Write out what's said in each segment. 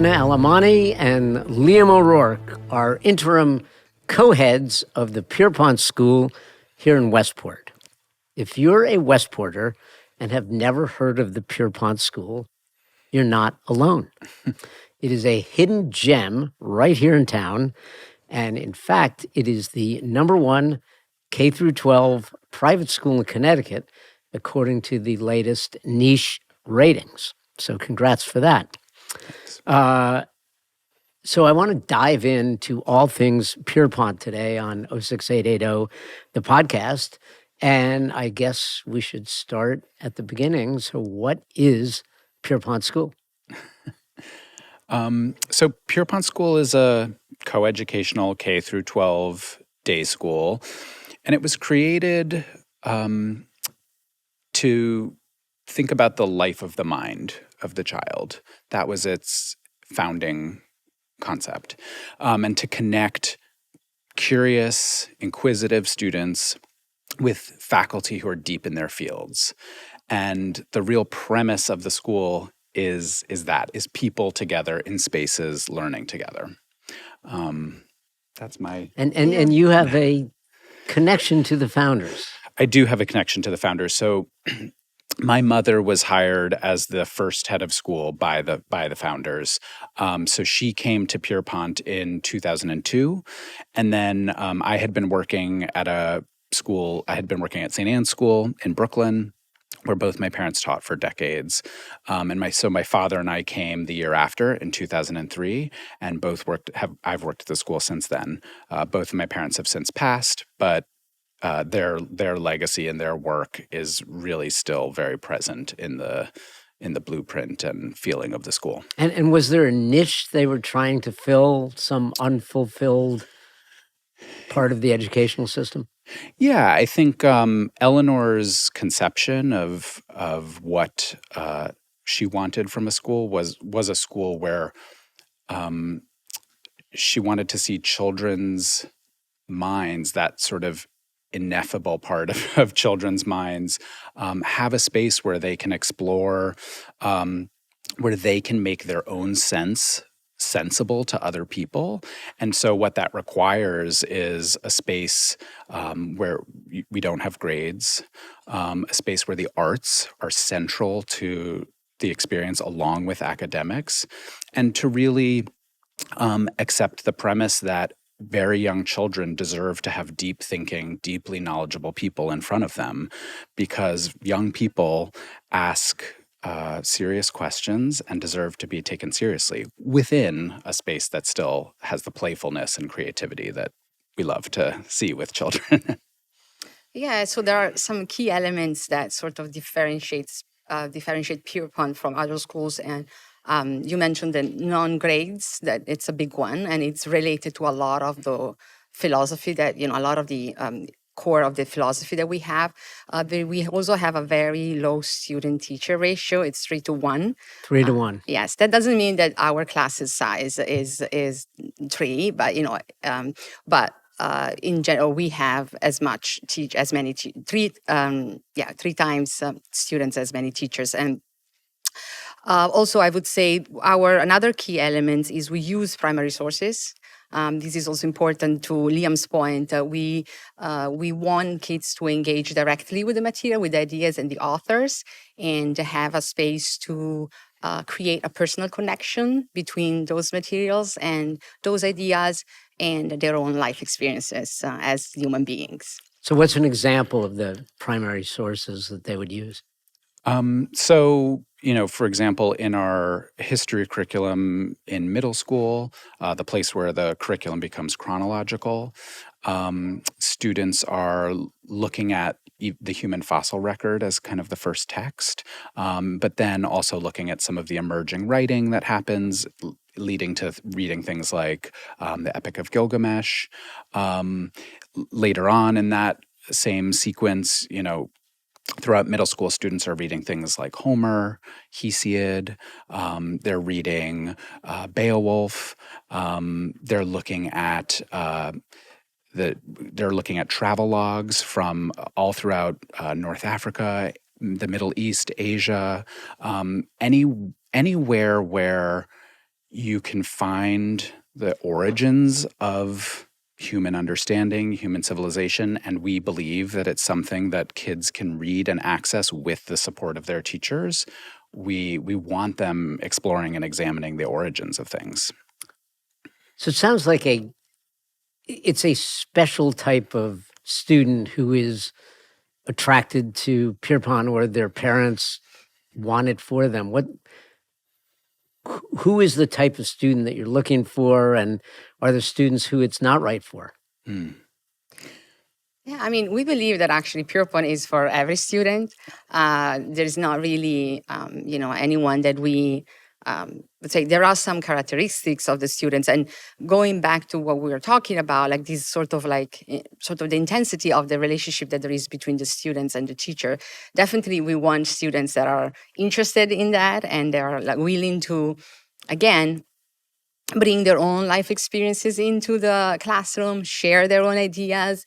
Anna Alemani and Liam O'Rourke are interim co-heads of the Pierrepont School here in Westport. If you're a Westporter and have never heard of the Pierrepont School, you're not alone. It is a hidden gem right here in town, and in fact, it is the #1 K through 12 private school in Connecticut, according to the latest niche ratings. So congrats for that. So I want to dive into all things Pierrepont today on 06880, the podcast. And I guess we should start at the beginning. So what is Pierrepont School? So Pierrepont School is a coeducational K through 12 day school. And it was created to think about the life of the mind of the child. That was its founding concept. And to connect curious, inquisitive students with faculty who are deep in their fields. And the real premise of the school is people together in spaces learning together. That's my... And you have a connection to the founders. I do have a connection to the founders. So my mother was hired as the first head of school by the founders. So she came to Pierrepont in 2002. And then I had been working at St. Anne's School in Brooklyn, where both my parents taught for decades. So my father and I came the year after in 2003, and I've worked at the school since then. Both of my parents have since passed, but their legacy and their work is really still very present in the blueprint and feeling of the school. And was there a niche they were trying to fill, some unfulfilled part of the educational system? Yeah, I think Eleanor's conception of what she wanted from a school was a school where she wanted to see children's minds, that sort of ineffable part of children's minds, have a space where they can explore, where they can make their own sense sensible to other people. And so what that requires is a space where we don't have grades, a space where the arts are central to the experience along with academics, and to really accept the premise that very young children deserve to have deep thinking, deeply knowledgeable people in front of them, because young people ask serious questions and deserve to be taken seriously within a space that still has the playfulness and creativity that we love to see with children. Yeah, so there are some key elements that sort of differentiate Pierrepont from other schools, and you mentioned the non-grades, that it's a big one, and it's related to a lot of the philosophy that, a lot of the core of the philosophy that we have. We also have a very low student-teacher ratio. It's 3-to-1. 3-to-1. Yes, that doesn't mean that our classes size is 3, but in general, we have three times students as many teachers. And also, I would say another key element is we use primary sources. This is also important to Liam's point. We want kids to engage directly with the material, with the ideas and the authors, and have a space to create a personal connection between those materials and those ideas and their own life experiences as human beings. So what's an example of the primary sources that they would use? For example, in our history curriculum in middle school, the place where the curriculum becomes chronological, students are looking at the human fossil record as kind of the first text, but then also looking at some of the emerging writing that happens, leading to reading things like the Epic of Gilgamesh. Later on in that same sequence, throughout middle school, students are reading things like Homer, Hesiod. They're reading Beowulf. They're looking at travel logs from all throughout North Africa, the Middle East, Asia, anywhere where you can find the origins of human understanding, human civilization, and we believe that it's something that kids can read and access with the support of their teachers. We want them exploring and examining the origins of things. So it sounds like it's a special type of student who is attracted to Pierpont, or their parents want it for them. Who is the type of student that you're looking for, and are there students who it's not right for? Yeah, I mean, we believe that actually Pierpont is for every student. There's not really, anyone that we would say. There are some characteristics of the students, and going back to what we were talking about, like this sort of the intensity of the relationship that there is between the students and the teacher. Definitely, we want students that are interested in that and they are like willing to, again, bring their own life experiences into the classroom, share their own ideas,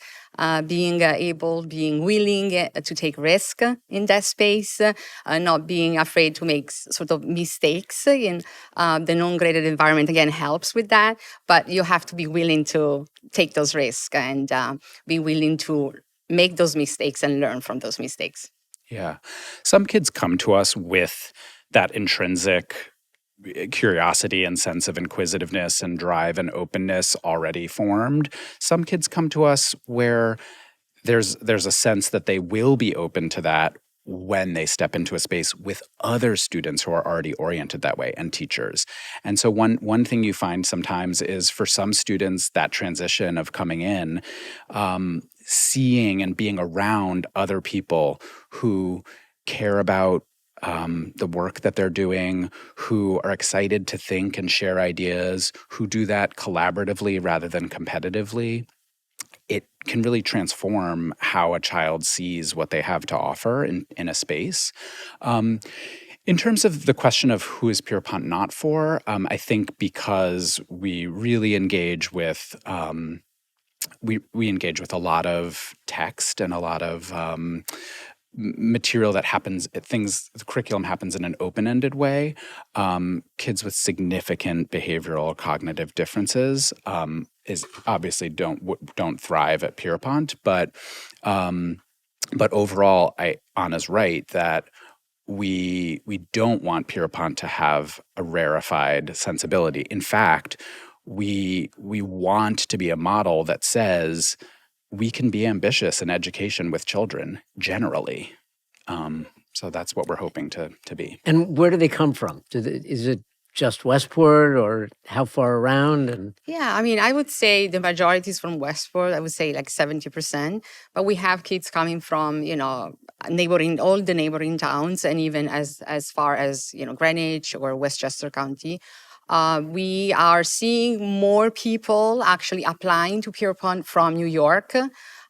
being willing to take risk in that space, not being afraid to make sort of mistakes in the non-graded environment. Again, helps with that, but you have to be willing to take those risks and be willing to make those mistakes and learn from those mistakes. Yeah. Some kids come to us with that intrinsic curiosity and sense of inquisitiveness and drive and openness already formed. Some kids come to us where there's a sense that they will be open to that when they step into a space with other students who are already oriented that way, and teachers. And so one thing you find sometimes is, for some students, that transition of coming in, seeing and being around other people who care about the work that they're doing, who are excited to think and share ideas, who do that collaboratively rather than competitively, it can really transform how a child sees what they have to offer in a space. In terms of the question of who is Pierpont not for, I think because we really engage with we engage with a lot of text and a lot of material that happens, the curriculum happens in an open-ended way. Kids with significant behavioral cognitive differences is obviously don't thrive at Pierpont, but overall, Anna's right that we don't want Pierpont to have a rarefied sensibility. In fact, we want to be a model that says we can be ambitious in education with children generally. So that's what we're hoping to be. And where do they come from? Is it just Westport, or how far around? And yeah, I mean, I would say the majority is from Westport. I would say like 70%. But we have kids coming from, all the neighboring towns, and even as far as, Greenwich or Westchester County. We are seeing more people actually applying to Pierpont from New York.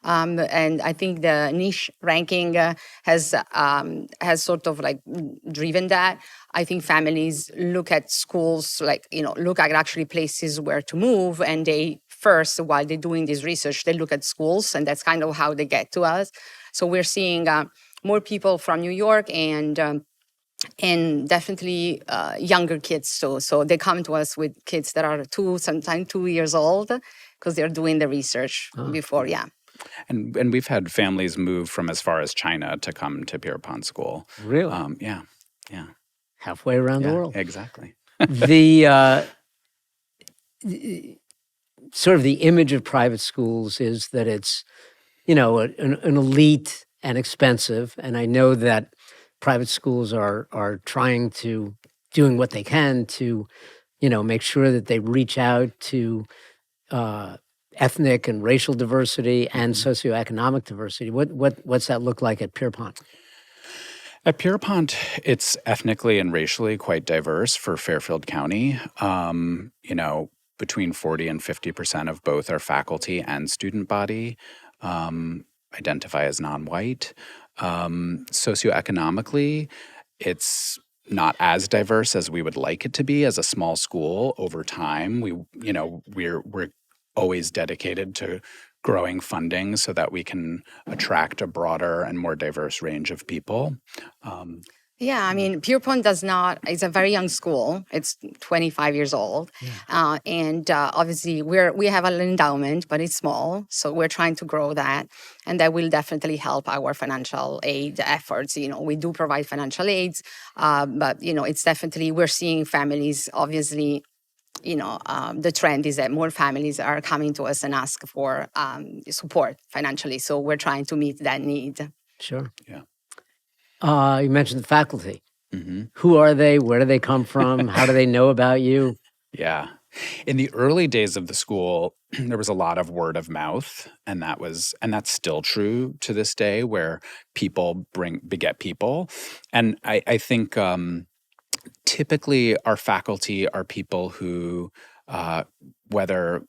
And I think the niche ranking has sort of like driven that. I think families look at schools, look at actually places where to move, and they first, while they're doing this research, they look at schools, and that's kind of how they get to us. So we're seeing more people from New York and definitely younger kids. So they come to us with kids that are sometimes 2 years old, because they're doing the research before, yeah. And we've had families move from as far as China to come to Pierrepont School. Really? Yeah. Halfway around the world. Exactly. The sort of the image of private schools is that it's, an elite and expensive. And I know that private schools are doing what they can to, make sure that they reach out to ethnic and racial diversity and socioeconomic diversity. What's that look like at Pierpont? At Pierrepont, it's ethnically and racially quite diverse for Fairfield County. Between 40 and 50% of both our faculty and student body identify as non-white. Socioeconomically, it's not as diverse as we would like it to be as a small school. Over time, we're always dedicated to growing funding so that we can attract a broader and more diverse range of people. Yeah, I mean, Pierrepont it's a very young school. It's 25 years old. And obviously we have an endowment, but it's small. So we're trying to grow that. And that will definitely help our financial aid efforts. We do provide financial aids, but, it's definitely, we're seeing families, obviously, the trend is that more families are coming to us and ask for support financially. So we're trying to meet that need. Sure. Yeah. You mentioned the faculty. Mm-hmm. Who are they? Where do they come from? How do they know about you? Yeah. In the early days of the school, there was a lot of word of mouth, and that's still true to this day, where people beget people. And I think typically our faculty are people who, whether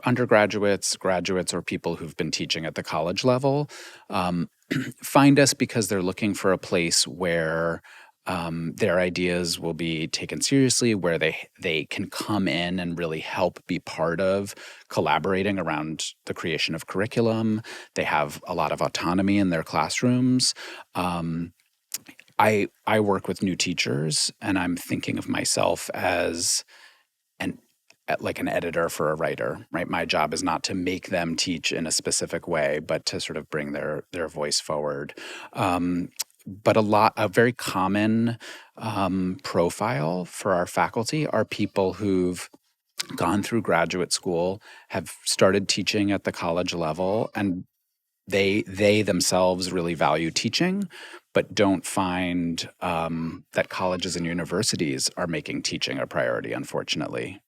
undergraduates, graduates, or people who've been teaching at the college level, find us because they're looking for a place where their ideas will be taken seriously, where they can come in and really help be part of collaborating around the creation of curriculum. They have a lot of autonomy in their classrooms. I work with new teachers, and I'm thinking of myself as like an editor for a writer, right? My job is not to make them teach in a specific way, but to sort of bring their voice forward. But a very common profile for our faculty are people who've gone through graduate school, have started teaching at the college level, and they themselves really value teaching, but don't find that colleges and universities are making teaching a priority, unfortunately.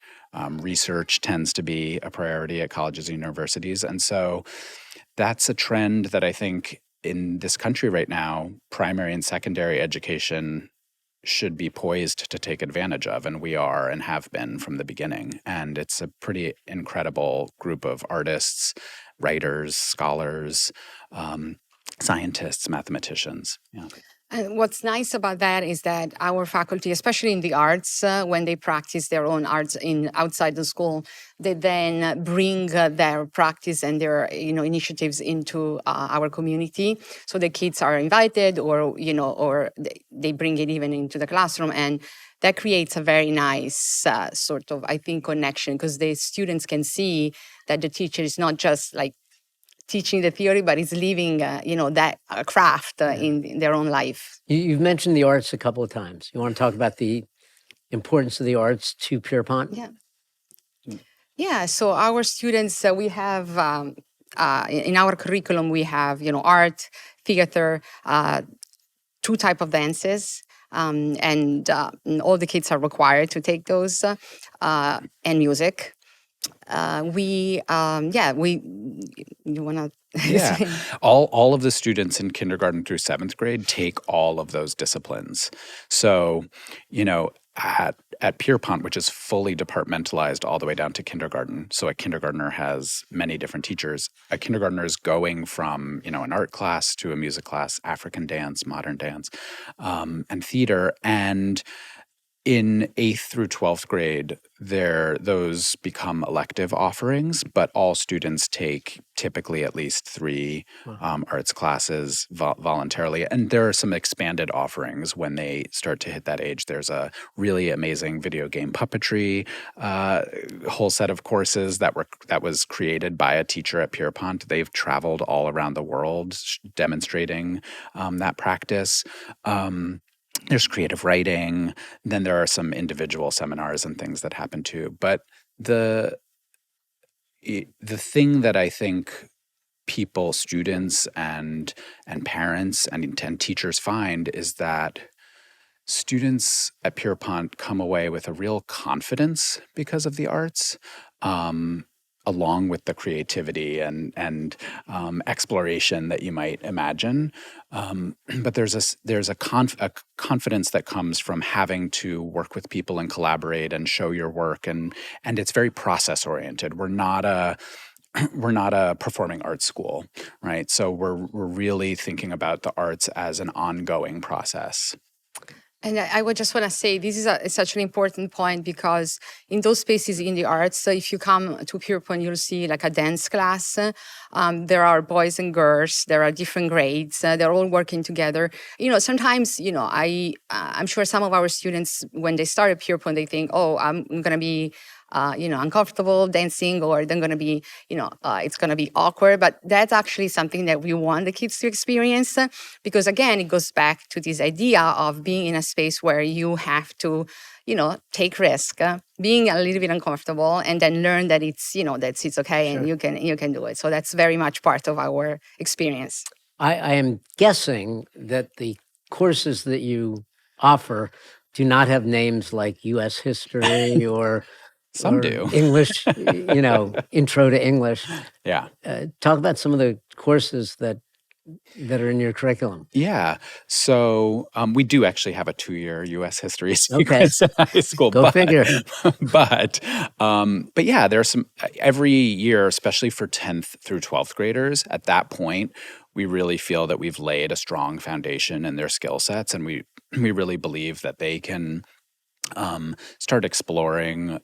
Research tends to be a priority at colleges and universities. And so that's a trend that I think in this country right now, primary and secondary education should be poised to take advantage of. And we are and have been from the beginning. And it's a pretty incredible group of artists, writers, scholars, scientists, mathematicians. Yeah. And what's nice about that is that our faculty, especially in the arts, when they practice their own arts outside the school, they then bring their practice and their initiatives into our community. So the kids are invited, or they bring it even into the classroom, and that creates a very nice sort of, I think, connection, because the students can see that the teacher is not just like teaching the theory, but is living, that craft in their own life. You've mentioned the arts a couple of times. You want to talk about the importance of the arts to Pierrepont? Yeah. Yeah. So our students, we have in our curriculum, we have art, theater, two type of dances. And all the kids are required to take those, and music. You want to? Yeah. All of the students in kindergarten through 7th grade take all of those disciplines. So, at Pierrepont, which is fully departmentalized all the way down to kindergarten. So a kindergartner has many different teachers. A kindergartner is going from, an art class to a music class, African dance, modern dance, and theater. And in 8th through 12th grade, those become elective offerings, but all students take typically at least 3 arts classes voluntarily. And there are some expanded offerings when they start to hit that age. There's a really amazing video game puppetry whole set of courses that was created by a teacher at Pierrepont. They've traveled all around the world demonstrating that practice. There's creative writing. Then there are some individual seminars and things that happen too. But the thing that I think people, students and parents and teachers find is that students at Pierrepont come away with a real confidence because of the arts. Along with the creativity and exploration that you might imagine, but there's a confidence that comes from having to work with people and collaborate and show your work, and it's very process oriented. We're not a performing arts school, right? So we're really thinking about the arts as an ongoing process. And I would just want to say this is such an important point, because in those spaces in the arts, so if you come to Pierrepont, you'll see like a dance class. There are boys and girls. There are different grades. They're all working together. Sometimes, I'm sure some of our students, when they start at Pierrepont, they think, oh, I'm going to be uncomfortable dancing, or they're going to be, it's going to be awkward. But that's actually something that we want the kids to experience, because again, it goes back to this idea of being in a space where you have to, take risk, being a little bit uncomfortable, and then learn that it's okay. Sure. And you can do it. So that's very much part of our experience. I am guessing that the courses that you offer do not have names like U.S. history or Some do. English, intro to English. Yeah. Talk about some of the courses that are in your curriculum. Yeah. So we do actually have a 2-year U.S. history sequence in high school. Go figure. But yeah, there's some every year, especially for 10th through 12th graders. At that point, we really feel that we've laid a strong foundation in their skill sets, and we really believe that they can start exploring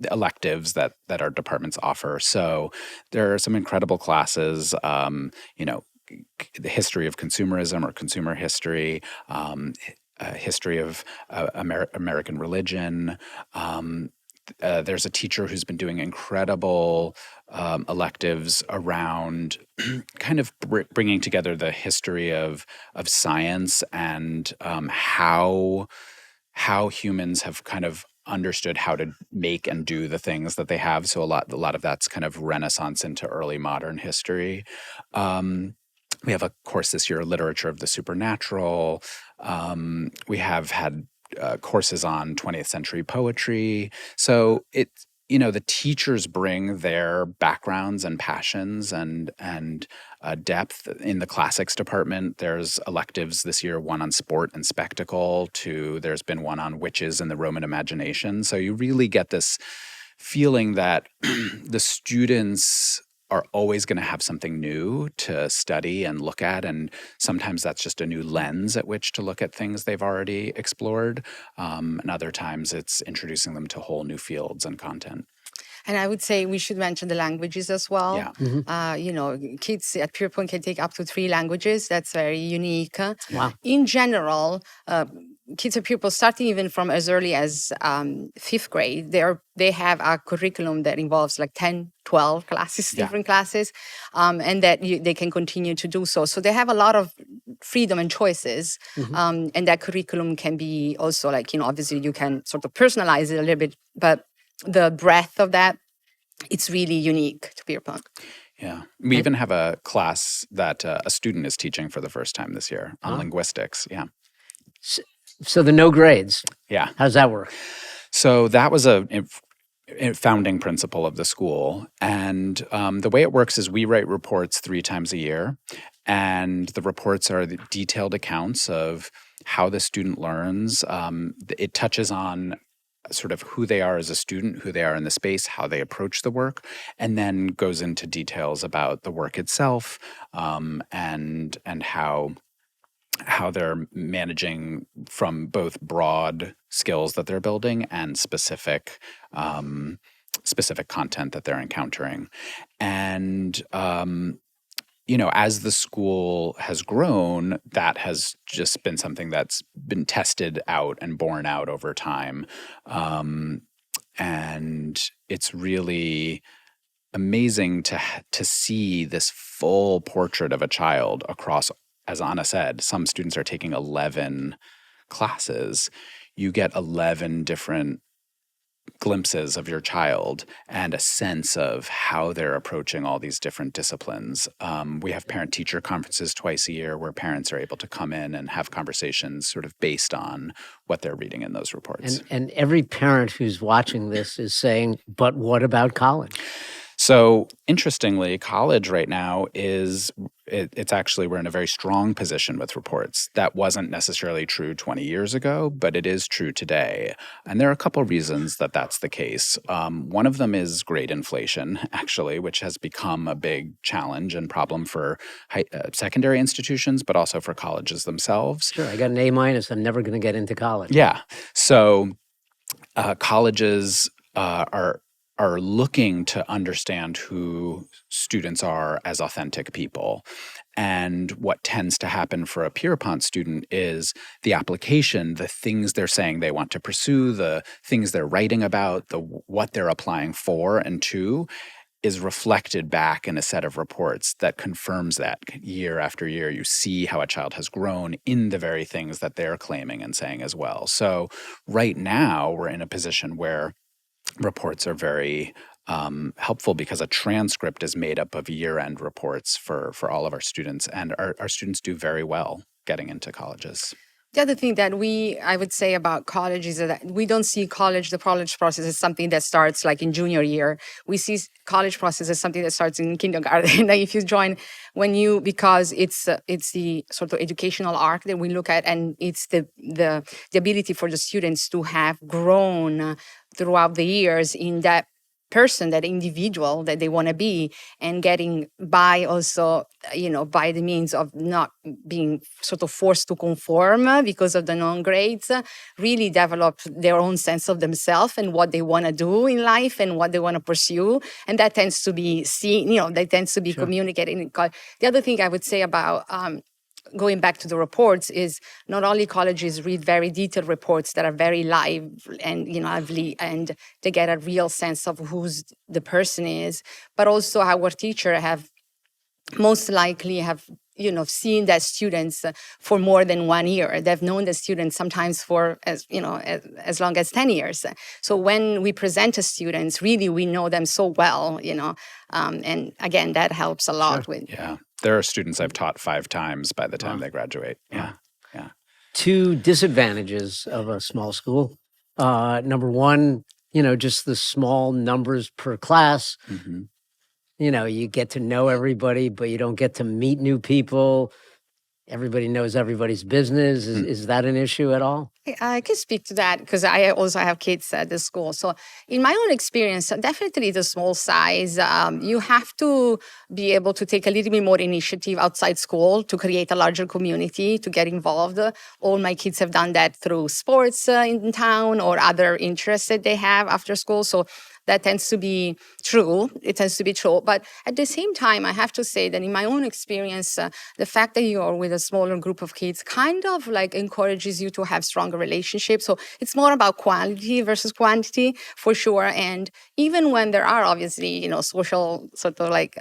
electives that our departments offer. So there are some incredible classes, the history of consumerism or consumer history, history of American religion. There's a teacher who's been doing incredible electives around kind of bringing together the history of science and how humans have kind of understood how to make and do the things that they have. So a lot of that's kind of Renaissance into early modern history. We have a course this year, Literature of the Supernatural. We have had courses on 20th century poetry. So the teachers bring their backgrounds and passions and depth. In the classics department, there's electives this year, one on sport and spectacle, there's been one on witches and the Roman imagination. So you really get this feeling that the students are always going to have something new to study and look at, and sometimes that's just a new lens at which to look at things they've already explored, and other times it's introducing them to whole new fields and content. And I would say we should mention the languages as well. Yeah. Mm-hmm. Kids at Pierrepont can take up to 3 languages. That's very unique. Wow. In general, kids at Pierrepont, starting even from as early as 5th grade, they have a curriculum that involves like 10, 12 classes, different classes, and that they can continue to do so. So they have a lot of freedom and choices. Mm-hmm. And that curriculum can be also obviously you can sort of personalize it a little bit, but the breadth of that, it's really unique to Pierrepont. Yeah. We even have a class that a student is teaching for the first time this year on linguistics. Yeah. So the no grades. Yeah. How's that work? So that was a founding principle of the school. And the way it works is we write reports 3 times a year. And the reports are the detailed accounts of how the student learns. It touches on sort of who they are as a student, who they are in the space, how they approach the work, and then goes into details about the work itself, and how they're managing from both broad skills that they're building and specific content that they're encountering. And as the school has grown, that has just been something that's been tested out and borne out over time. And it's really amazing to see this full portrait of a child across, as Anna said, some students are taking 11 classes. You get 11 different glimpses of your child and a sense of how they're approaching all these different disciplines. We have parent-teacher conferences twice a year where parents are able to come in and have conversations sort of based on what they're reading in those reports. And every parent who's watching this is saying, but what about college? So interestingly, college right now it's actually, we're in a very strong position with reports. That wasn't necessarily true 20 years ago, but it is true today. And there are a couple of reasons that that's the case. One of them is grade inflation, actually, which has become a big challenge and problem for secondary institutions, but also for colleges themselves. Sure, I got an A-. I'm never going to get into college. Yeah. So colleges are looking to understand who students are as authentic people. And what tends to happen for a Pierrepont student is the application, the things they're saying they want to pursue, the things they're writing about, what they're applying for and to, is reflected back in a set of reports that confirms that year after year. You see how a child has grown in the very things that they're claiming and saying as well. So right now, we're in a position where reports are very helpful because a transcript is made up of year-end reports for all of our students, and our students do very well getting into colleges. The other thing that I would say about college is that we don't see the college process as something that starts like in junior year. We see college process as something that starts in kindergarten. Like if you join because it's the sort of educational arc that we look at, and it's the ability for the students to have grown throughout the years in that person, that individual that they want to be, and getting by also, by the means of not being sort of forced to conform because of the non-grades, really develop their own sense of themselves and what they want to do in life and what they want to pursue. And that tends to be seen, that tends to be Sure. communicated in college. The other thing I would say about going back to the reports is not only colleges read very detailed reports that are very live and lively, and they get a real sense of who's the person is, but also our teacher have most likely have seen that students for more than 1 year. They've known the students sometimes for as long as 10 years. So when we present to students, really we know them so well, and again, that helps a lot. Sure. With There are students I've taught 5 times by the time they graduate. Yeah. Two disadvantages of a small school. Number one, just the small numbers per class. Mm-hmm. You get to know everybody, but you don't get to meet new people. Everybody knows everybody's business. Is that an issue at all? I can speak to that because I also have kids at the school. So in my own experience, definitely the small size, you have to be able to take a little bit more initiative outside school to create a larger community, to get involved. All my kids have done that through sports in town or other interests that they have after school. So that tends to be true. It tends to be true. But at the same time, I have to say that in my own experience, the fact that you are with a smaller group of kids kind of like encourages you to have stronger relationships. So it's more about quality versus quantity for sure. And even when there are obviously, social sort of like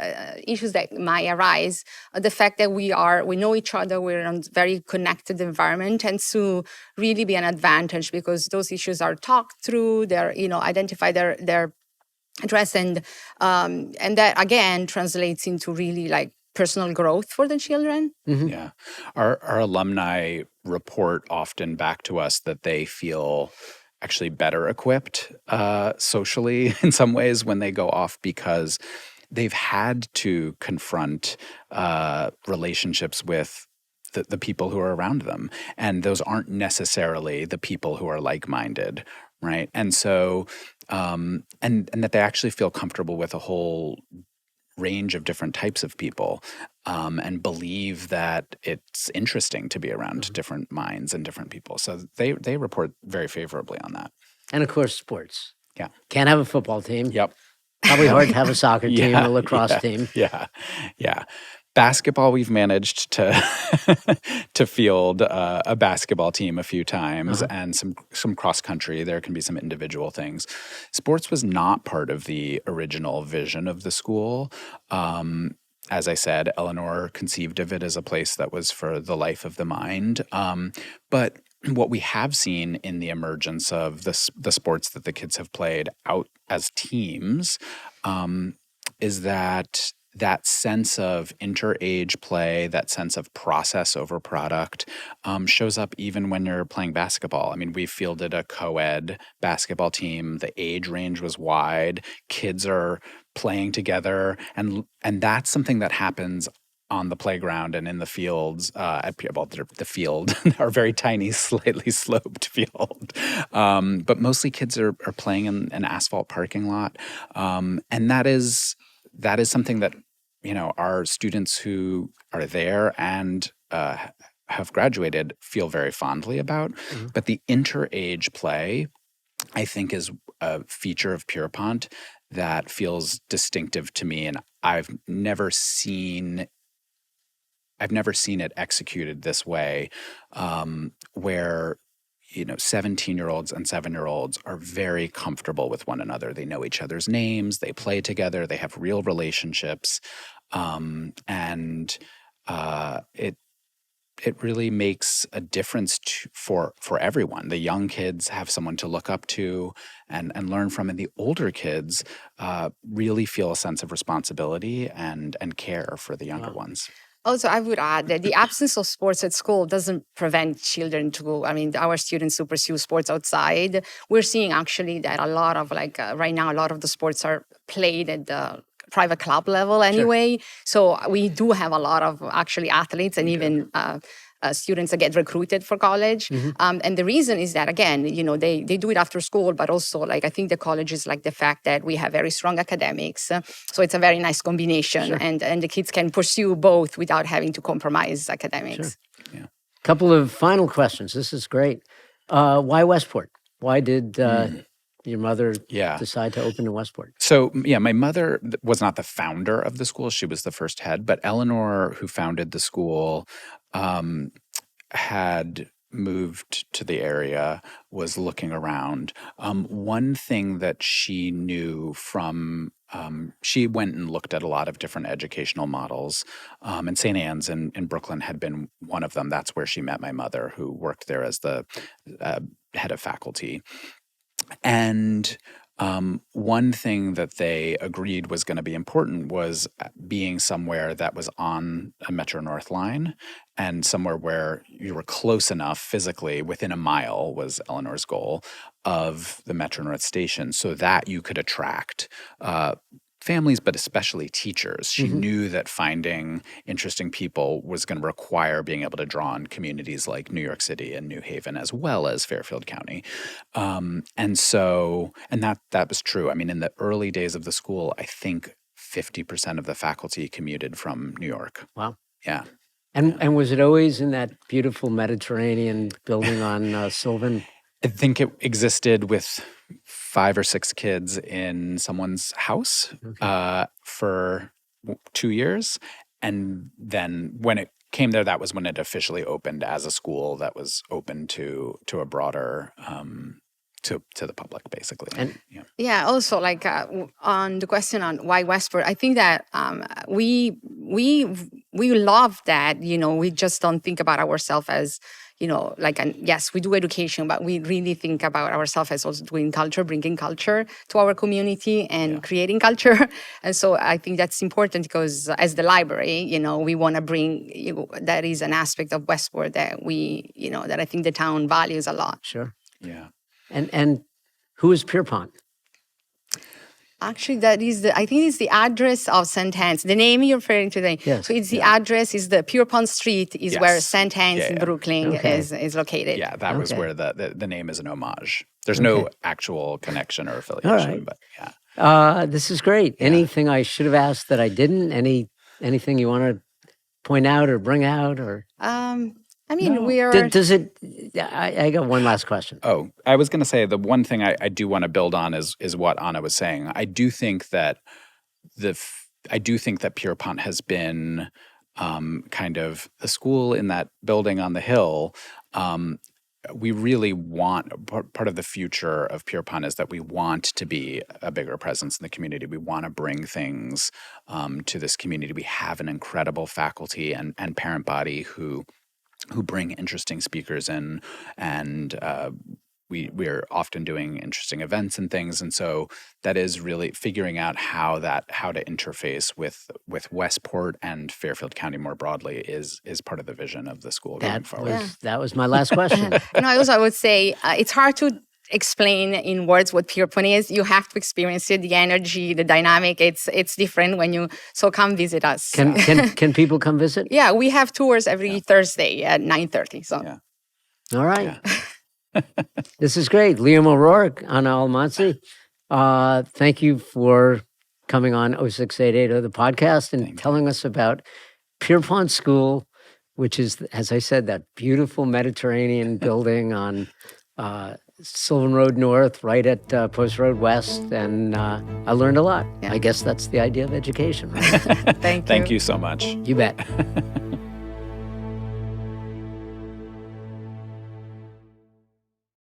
issues that might arise, the fact that we know each other, we're in a very connected environment tends to really be an advantage because those issues are talked through, they're, identify their address, and that again translates into really like personal growth for the children. Mm-hmm. Yeah. Our alumni report often back to us that they feel actually better equipped socially in some ways when they go off because they've had to confront relationships with the people who are around them. And those aren't necessarily the people who are like-minded, right? And so, and that they actually feel comfortable with a whole range of different types of people, and believe that it's interesting to be around different minds and different people. So they report very favorably on that. And of course, sports. Yeah. Can't have a football team. Yep. Probably hard to have a soccer team, a lacrosse team. Yeah. Basketball, we've managed to to field a basketball team a few times, and some cross country. There can be some individual things. Sports was not part of the original vision of the school. As I said, Eleanor conceived of it as a place that was for the life of the mind. But what we have seen in the emergence of the sports that the kids have played out as teams is that sense of inter-age play, that sense of process over product shows up even when you're playing basketball. I mean, we fielded a co-ed basketball team. The age range was wide. Kids are playing together, and that's something that happens on the playground and in the fields at Pierrepont. The field, our very tiny, slightly sloped field, but mostly kids are playing in an asphalt parking lot, and that is something that our students who are there and have graduated feel very fondly about. Mm-hmm. But the inter-age play, I think, is a feature of Pierrepont that feels distinctive to me, and I've never seen it executed this way, where 17-year-olds and 7-year-olds are very comfortable with one another. They know each other's names. They play together. They have real relationships, and it really makes a difference for everyone. The young kids have someone to look up to and learn from, and the older kids really feel a sense of responsibility and care for the younger ones. Also, I would add that the absence of sports at school doesn't prevent children our students to pursue sports outside. We're seeing actually that a lot of right now, a lot of the sports are played at the private club level anyway. Sure. So we do have a lot of actually athletes and even students that get recruited for college. Mm-hmm. And the reason is that, again, they do it after school, but also I think the colleges like the fact that we have very strong academics. So it's a very nice combination. Sure. And the kids can pursue both without having to compromise academics. Sure. Yeah. Couple of final questions. This is great. Why Westport? Why did your mother decide to open in Westport? So, my mother was not the founder of the school. She was the first head. But Eleanor, who founded the school, had moved to the area, was looking around. One thing that she knew from she went and looked at a lot of different educational models, and St. Anne's in Brooklyn had been one of them. That's where she met my mother, who worked there as the head of faculty. And one thing that they agreed was going to be important was being somewhere that was on a Metro North line and somewhere where you were close enough physically, within a mile was Eleanor's goal, of the Metro North station, so that you could attract families, but especially teachers. She knew that finding interesting people was going to require being able to draw on communities like New York City and New Haven, as well as Fairfield County. And that was true. I mean, in the early days of the school, I think 50% of the faculty commuted from New York. Wow. Yeah. And was it always in that beautiful Mediterranean building on Sylvan? I think it existed with 5 or 6 kids in someone's house for 2 years. And then when it came there, that was when it officially opened as a school that was open to a broader, to the public, basically. And also on the question on why Westport, I think that we love that, we just don't think about ourselves as, yes, we do education, but we really think about ourselves as also doing culture, bringing culture to our community and creating culture. And so I think that's important because as the library, we want to bring, that is an aspect of Westport that we, that I think the town values a lot. Sure. Yeah. And who is Pierrepont? Actually, that is I think it's the address of St. Anne's. The name you're referring to. Yes. So it's the address is the Pierrepont Street is where St. Anne's in Brooklyn is located. Yeah, that was where the name is an homage. There's no actual connection or affiliation, but this is great. Anything I should have asked that I didn't? Anything you want to point out or bring out or? We are. Does it? I got one last question. Oh, I was going to say the one thing I do want to build on is what Anna was saying. I do think that Pierrepont has been kind of the school in that building on the hill. We really want, part of the future of Pierrepont is that we want to be a bigger presence in the community. We want to bring things to this community. We have an incredible faculty and parent body who bring interesting speakers in, and we're often doing interesting events and things. And so that is really figuring out how to interface with Westport and Fairfield County more broadly is part of the vision of the school going forward. That was my last question. I would say it's hard to explain in words what Pierrepont is. You have to experience it, the energy, the dynamic. It's different when you, so come visit us. Can people come visit? Yeah, we have tours every Thursday at 9:30. So. Yeah. All right. This is great. Liam O'Rourke, Anna Alemani. Thank you for coming on 0688, the podcast, and telling us about Pierrepont School, which is, as I said, that beautiful Mediterranean building on Sylvan Road North, right at Post Road West. And I learned a lot. I guess that's the idea of education, right? Thank you. Thank you so much. You bet.